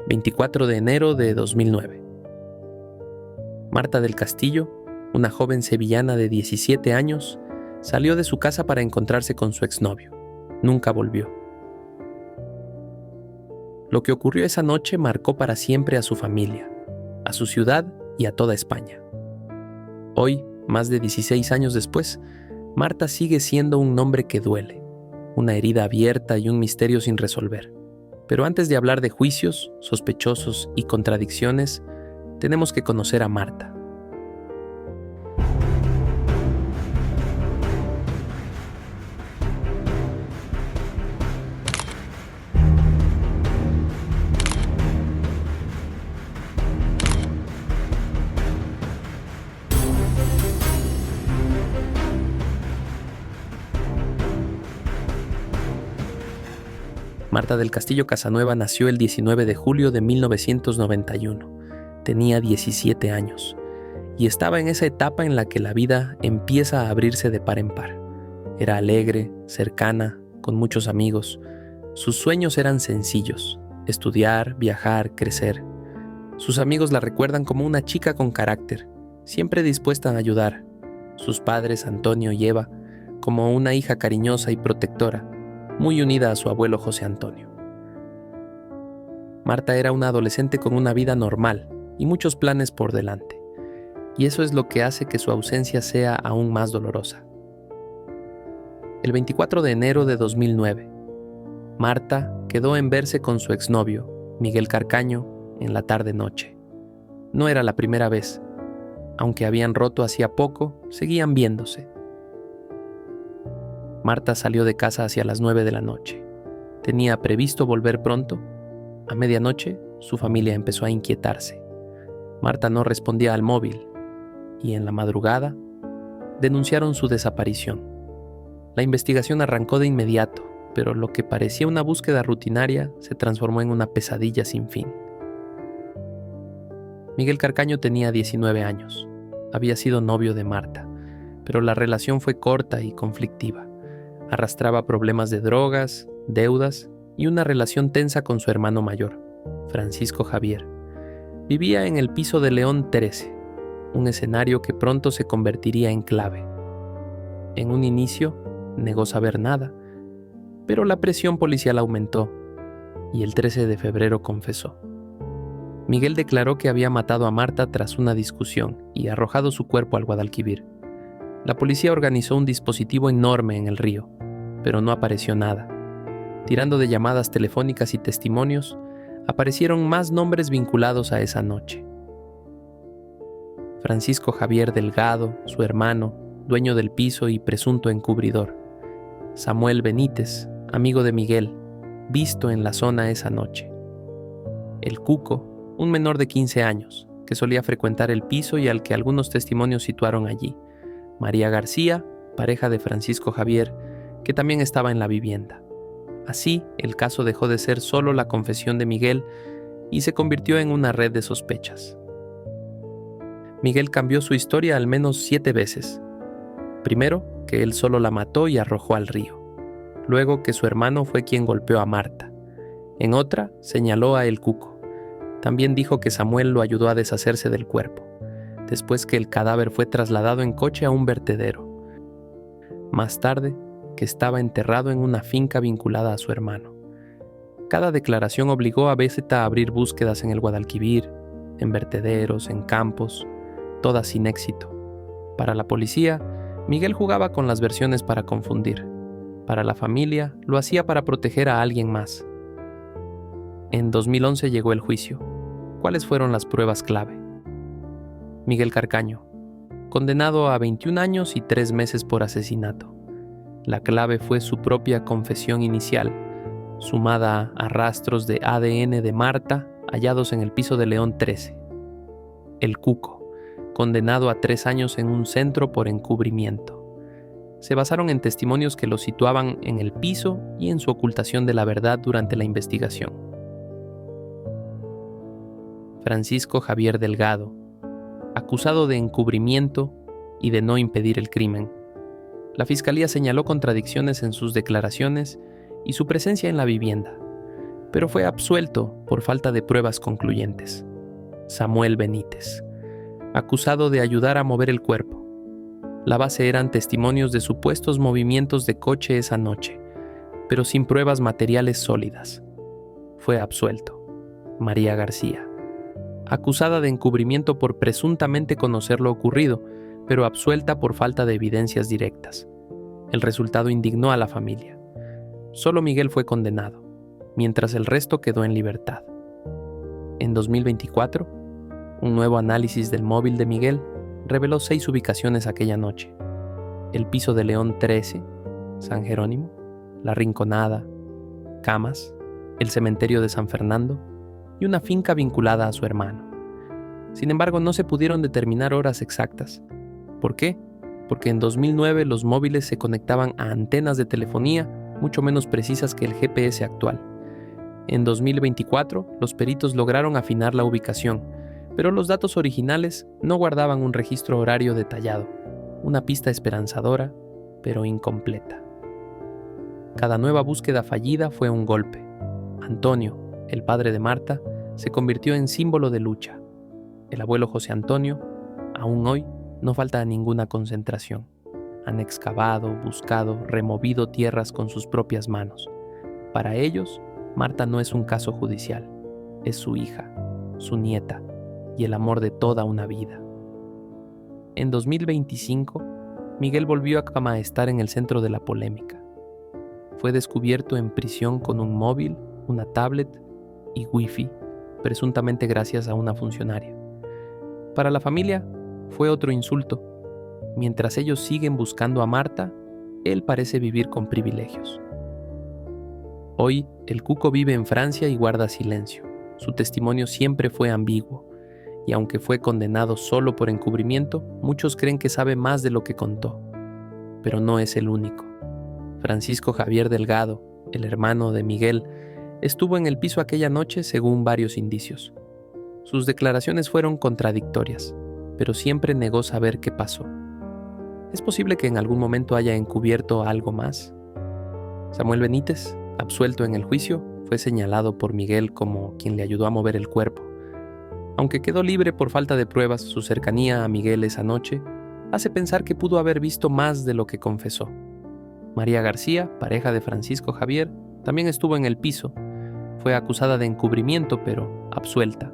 24 de enero de 2009. Marta del Castillo, una joven sevillana de 17 años, salió de su casa para encontrarse con su exnovio. Nunca volvió. Lo que ocurrió esa noche marcó para siempre a su familia, a su ciudad y a toda España. Hoy, más de 16 años después, Marta sigue siendo un nombre que duele, una herida abierta y un misterio sin resolver. Pero antes de hablar de juicios, sospechosos y contradicciones, tenemos que conocer a Marta. Marta del Castillo Casanueva nació el 19 de julio de 1991. Tenía 17 años y estaba en esa etapa en la que la vida empieza a abrirse de par en par. Era alegre, cercana, con muchos amigos. Sus sueños eran sencillos: estudiar, viajar, crecer. Sus amigos la recuerdan como una chica con carácter, siempre dispuesta a ayudar. Sus padres, Antonio y Eva, como una hija cariñosa y protectora, muy unida a su abuelo José Antonio. Marta era una adolescente con una vida normal y muchos planes por delante, y eso es lo que hace que su ausencia sea aún más dolorosa. El 24 de enero de 2009, Marta quedó en verse con su exnovio, Miguel Carcaño, en la tarde-noche. No era la primera vez. Aunque habían roto hacía poco, seguían viéndose. Marta salió de casa hacia las 9 de la noche. Tenía previsto volver pronto. A medianoche, su familia empezó a inquietarse. Marta no respondía al móvil y en la madrugada denunciaron su desaparición. La investigación arrancó de inmediato, pero lo que parecía una búsqueda rutinaria se transformó en una pesadilla sin fin. Miguel Carcaño tenía 19 años. Había sido novio de Marta, pero la relación fue corta y conflictiva. Arrastraba problemas de drogas, deudas y una relación tensa con su hermano mayor, Francisco Javier. Vivía en el piso de León 13, un escenario que pronto se convertiría en clave. En un inicio, negó saber nada, pero la presión policial aumentó y el 13 de febrero confesó. Miguel declaró que había matado a Marta tras una discusión y arrojado su cuerpo al Guadalquivir. La policía organizó un dispositivo enorme en el río, pero no apareció nada. Tirando de llamadas telefónicas y testimonios, aparecieron más nombres vinculados a esa noche. Francisco Javier Delgado, su hermano, dueño del piso y presunto encubridor. Samuel Benítez, amigo de Miguel, visto en la zona esa noche. El Cuco, un menor de 15 años, que solía frecuentar el piso y al que algunos testimonios situaron allí. María García, pareja de Francisco Javier, que también estaba en la vivienda. Así, el caso dejó de ser solo la confesión de Miguel y se convirtió en una red de sospechas. Miguel cambió su historia al menos 7 veces. Primero, que él solo la mató y arrojó al río. Luego, que su hermano fue quien golpeó a Marta. En otra, señaló a El Cuco. También dijo que Samuel lo ayudó a deshacerse del cuerpo, después que el cadáver fue trasladado en coche a un vertedero. Más tarde, que estaba enterrado en una finca vinculada a su hermano. Cada declaración obligó a BZ a abrir búsquedas en el Guadalquivir, en vertederos, en campos, todas sin éxito. Para la policía, Miguel jugaba con las versiones para confundir. Para la familia, lo hacía para proteger a alguien más. En 2011 llegó el juicio. ¿Cuáles fueron las pruebas clave? Miguel Carcaño, condenado a 21 años y 3 meses por asesinato. La clave fue su propia confesión inicial, sumada a rastros de ADN de Marta hallados en el piso de León 13. El Cuco, condenado a 3 años en un centro por encubrimiento. Se basaron en testimonios que lo situaban en el piso y en su ocultación de la verdad durante la investigación. Francisco Javier Delgado, acusado de encubrimiento y de no impedir el crimen. La fiscalía señaló contradicciones en sus declaraciones y su presencia en la vivienda. pero fue absuelto por falta de pruebas concluyentes. Samuel Benítez, acusado de ayudar a mover el cuerpo. La base eran testimonios de supuestos movimientos de coche esa noche, pero sin pruebas materiales sólidas. Fue absuelto. María García, acusada de encubrimiento por presuntamente conocer lo ocurrido, pero absuelta por falta de evidencias directas. El resultado indignó a la familia. Solo Miguel fue condenado, mientras el resto quedó en libertad. En 2024, un nuevo análisis del móvil de Miguel reveló 6 ubicaciones aquella noche: el piso de León 13, San Jerónimo, La Rinconada, Camas, el cementerio de San Fernando y una finca vinculada a su hermano. Sin embargo, no se pudieron determinar horas exactas. ¿Por qué? Porque en 2009 los móviles se conectaban a antenas de telefonía mucho menos precisas que el GPS actual. En 2024, los peritos lograron afinar la ubicación, pero los datos originales no guardaban un registro horario detallado, una pista esperanzadora, pero incompleta. Cada nueva búsqueda fallida fue un golpe. Antonio, el padre de Marta, se convirtió en símbolo de lucha. El abuelo José Antonio, aún hoy, no falta a ninguna concentración. Han excavado, buscado, removido tierras con sus propias manos. Para ellos, Marta no es un caso judicial, es su hija, su nieta y el amor de toda una vida. En 2025, Miguel volvió a amaestar en el centro de la polémica. Fue descubierto en prisión con un móvil, una tablet y wifi, presuntamente gracias a una funcionaria. Para la familia, fue otro insulto. Mientras ellos siguen buscando a Marta, él parece vivir con privilegios. Hoy, el Cuco vive en Francia y guarda silencio. Su testimonio siempre fue ambiguo, y aunque fue condenado solo por encubrimiento, muchos creen que sabe más de lo que contó. Pero no es el único. Francisco Javier Delgado, el hermano de Miguel, estuvo en el piso aquella noche según varios indicios. Sus declaraciones fueron contradictorias, pero siempre negó saber qué pasó. ¿Es posible que en algún momento haya encubierto algo más? Samuel Benítez, absuelto en el juicio, fue señalado por Miguel como quien le ayudó a mover el cuerpo. Aunque quedó libre por falta de pruebas, su cercanía a Miguel esa noche hace pensar que pudo haber visto más de lo que confesó. María García, pareja de Francisco Javier, también estuvo en el piso. Fue acusada de encubrimiento, pero absuelta.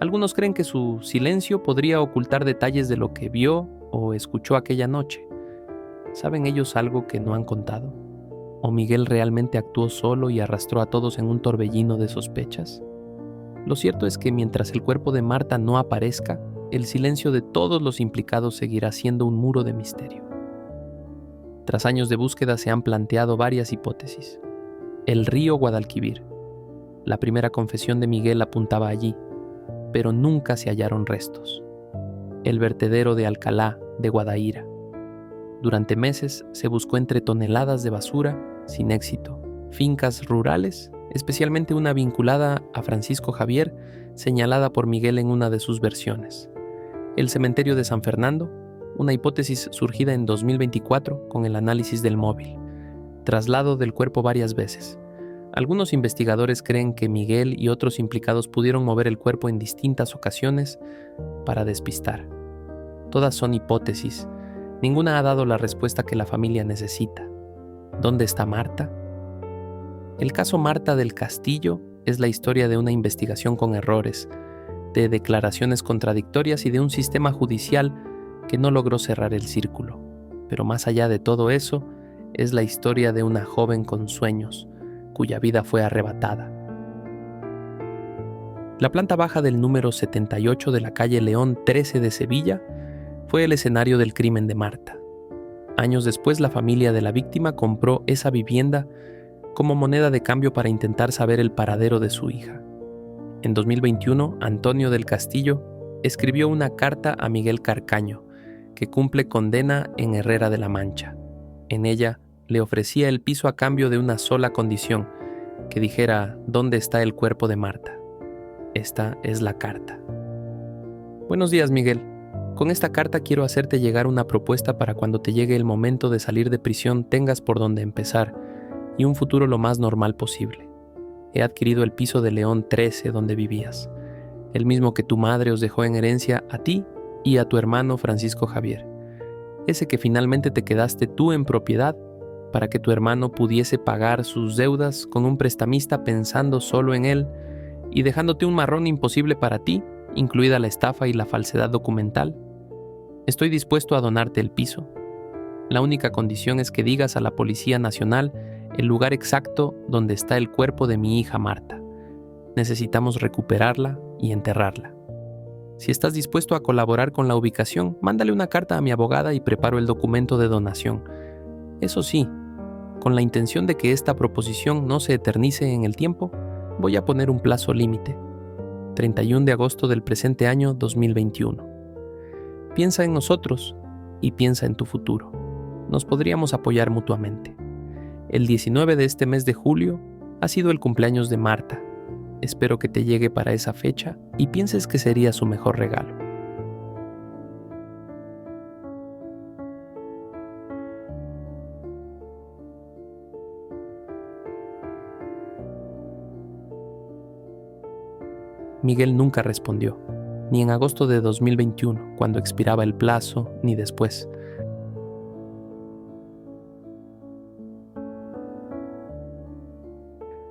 Algunos creen que su silencio podría ocultar detalles de lo que vio o escuchó aquella noche. ¿Saben ellos algo que no han contado? ¿O Miguel realmente actuó solo y arrastró a todos en un torbellino de sospechas? Lo cierto es que mientras el cuerpo de Marta no aparezca, el silencio de todos los implicados seguirá siendo un muro de misterio. Tras años de búsqueda se han planteado varias hipótesis. El río Guadalquivir. La primera confesión de Miguel apuntaba allí, pero nunca se hallaron restos. El vertedero de Alcalá, de Guadaíra. Durante meses se buscó entre toneladas de basura, sin éxito. Fincas rurales, especialmente una vinculada a Francisco Javier, señalada por Miguel en una de sus versiones. El cementerio de San Fernando, una hipótesis surgida en 2024 con el análisis del móvil. Traslado del cuerpo varias veces. Algunos investigadores creen que Miguel y otros implicados pudieron mover el cuerpo en distintas ocasiones para despistar. Todas son hipótesis. Ninguna ha dado la respuesta que la familia necesita. ¿Dónde está Marta? El caso Marta del Castillo es la historia de una investigación con errores, de declaraciones contradictorias y de un sistema judicial que no logró cerrar el círculo. Pero más allá de todo eso, es la historia de una joven con sueños, cuya vida fue arrebatada. La planta baja del número 78 de la calle León 13 de Sevilla fue el escenario del crimen de Marta. Años después, la familia de la víctima compró esa vivienda como moneda de cambio para intentar saber el paradero de su hija. En 2021, Antonio del Castillo escribió una carta a Miguel Carcaño, que cumple condena en Herrera de la Mancha. En ella, le ofrecía el piso a cambio de una sola condición, que dijera ¿dónde está el cuerpo de Marta? Esta es la carta. Buenos días, Miguel. Con esta carta quiero hacerte llegar una propuesta para cuando te llegue el momento de salir de prisión tengas por dónde empezar y un futuro lo más normal posible. He adquirido el piso de León 13 donde vivías, el mismo que tu madre os dejó en herencia a ti y a tu hermano Francisco Javier, ese que finalmente te quedaste tú en propiedad para que tu hermano pudiese pagar sus deudas con un prestamista pensando solo en él y dejándote un marrón imposible para ti, incluida la estafa y la falsedad documental. Estoy dispuesto a donarte el piso. La única condición es que digas a la Policía Nacional el lugar exacto donde está el cuerpo de mi hija Marta. Necesitamos recuperarla y enterrarla. Si estás dispuesto a colaborar con la ubicación, mándale una carta a mi abogada y preparo el documento de donación. Eso sí, con la intención de que esta proposición no se eternice en el tiempo, voy a poner un plazo límite: 31 de agosto del presente año 2021. Piensa en nosotros y piensa en tu futuro. Nos podríamos apoyar mutuamente. El 19 de este mes de julio ha sido el cumpleaños de Marta. Espero que te llegue para esa fecha y pienses que sería su mejor regalo. Miguel nunca respondió, ni en agosto de 2021, cuando expiraba el plazo, ni después.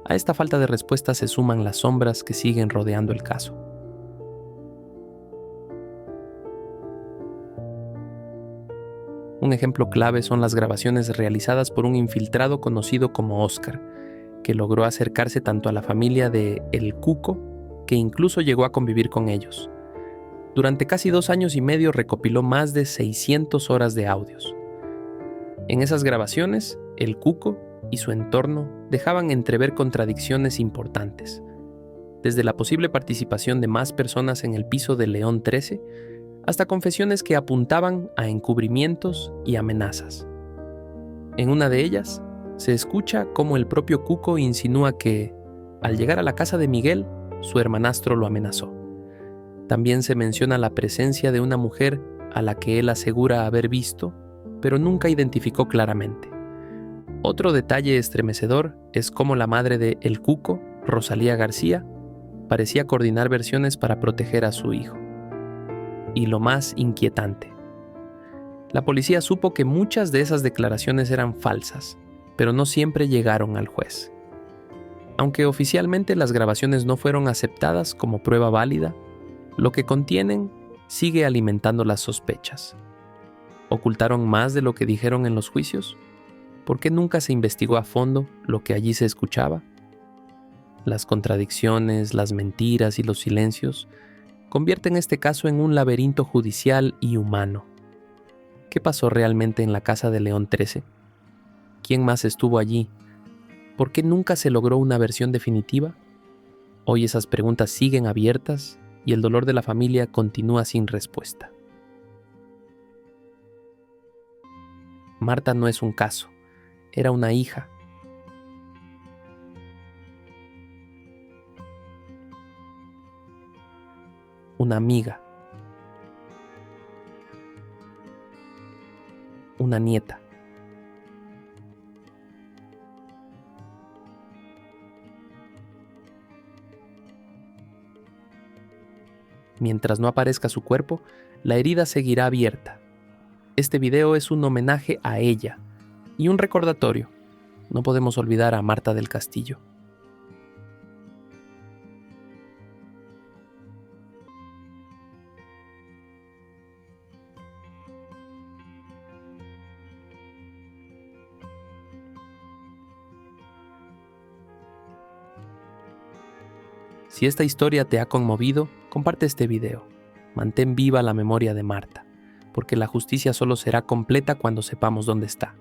A esta falta de respuesta se suman las sombras que siguen rodeando el caso. Un ejemplo clave son las grabaciones realizadas por un infiltrado conocido como Oscar, que logró acercarse tanto a la familia de El Cuco, que incluso llegó a convivir con ellos. Durante casi 2 años y medio recopiló más de 600 horas de audios. En esas grabaciones, El Cuco y su entorno dejaban entrever contradicciones importantes, desde la posible participación de más personas en el piso de León 13, hasta confesiones que apuntaban a encubrimientos y amenazas. En una de ellas, se escucha cómo el propio Cuco insinúa que, al llegar a la casa de Miguel, su hermanastro lo amenazó. También se menciona la presencia de una mujer a la que él asegura haber visto, pero nunca identificó claramente. Otro detalle estremecedor es cómo la madre de El Cuco, Rosalía García, parecía coordinar versiones para proteger a su hijo. Y lo más inquietante: la policía supo que muchas de esas declaraciones eran falsas, pero no siempre llegaron al juez. Aunque oficialmente las grabaciones no fueron aceptadas como prueba válida, lo que contienen sigue alimentando las sospechas. ¿Ocultaron más de lo que dijeron en los juicios? ¿Por qué nunca se investigó a fondo lo que allí se escuchaba? Las contradicciones, las mentiras y los silencios convierten este caso en un laberinto judicial y humano. ¿Qué pasó realmente en la casa de León 13? ¿Quién más estuvo allí? ¿Por qué nunca se logró una versión definitiva? Hoy esas preguntas siguen abiertas y el dolor de la familia continúa sin respuesta. Marta no es un caso, era una hija. Una amiga. Una nieta. Mientras no aparezca su cuerpo, la herida seguirá abierta. Este video es un homenaje a ella y un recordatorio. No podemos olvidar a Marta del Castillo. Si esta historia te ha conmovido, comparte este video. Mantén viva la memoria de Marta, porque la justicia solo será completa cuando sepamos dónde está.